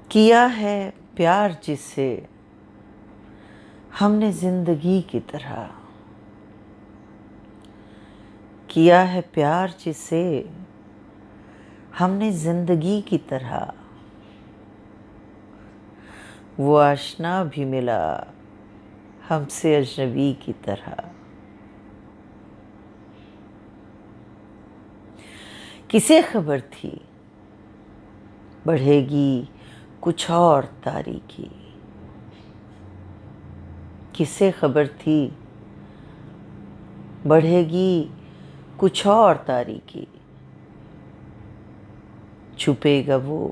کیا ہے پیار جسے ہم نے زندگی کی طرح، کیا ہے پیار جسے ہم نے زندگی کی طرح، وہ آشنا بھی ملا ہم سے اجنبی کی طرح۔ کسے خبر تھی بڑھے گی کچھ اور تاریکی، کسے خبر تھی بڑھے گی کچھ اور تاریکی، چھپے گا وہ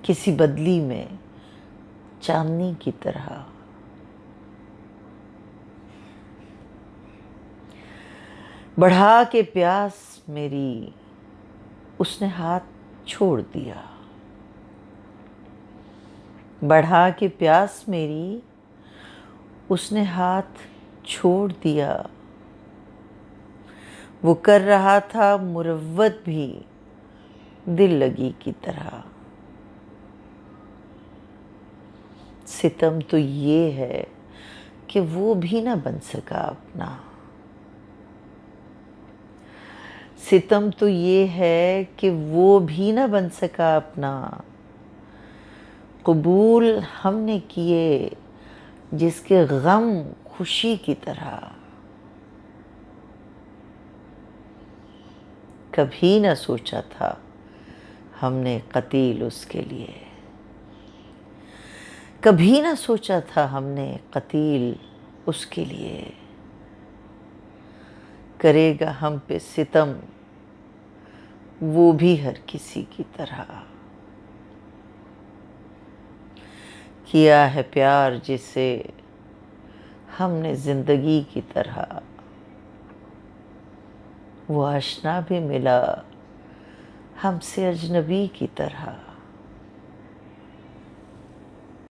کسی بدلی میں چاندنی کی طرح۔ بڑھا کے پیاس میری اس نے ہاتھ چھوڑ دیا، بڑھا کے پیاس میری اس نے ہاتھ چھوڑ دیا، وہ کر رہا تھا مروت بھی دل لگی کی طرح۔ ستم تو یہ ہے کہ وہ بھی نہ بن سکا اپنا، ستم تو یہ ہے کہ وہ بھی نہ بن سکا اپنا، قبول ہم نے کیے جس کے غم خوشی کی طرح۔ کبھی نہ سوچا تھا ہم نے قتیل اس کے لیے، کبھی نہ سوچا تھا ہم نے قتیل اس کے لیے، کرے گا ہم پہ ستم وہ بھی ہر کسی کی طرح۔ کیا ہے پیار جسے ہم نے زندگی کی طرح، وہ آشنا بھی ملا ہم سے اجنبی کی طرح۔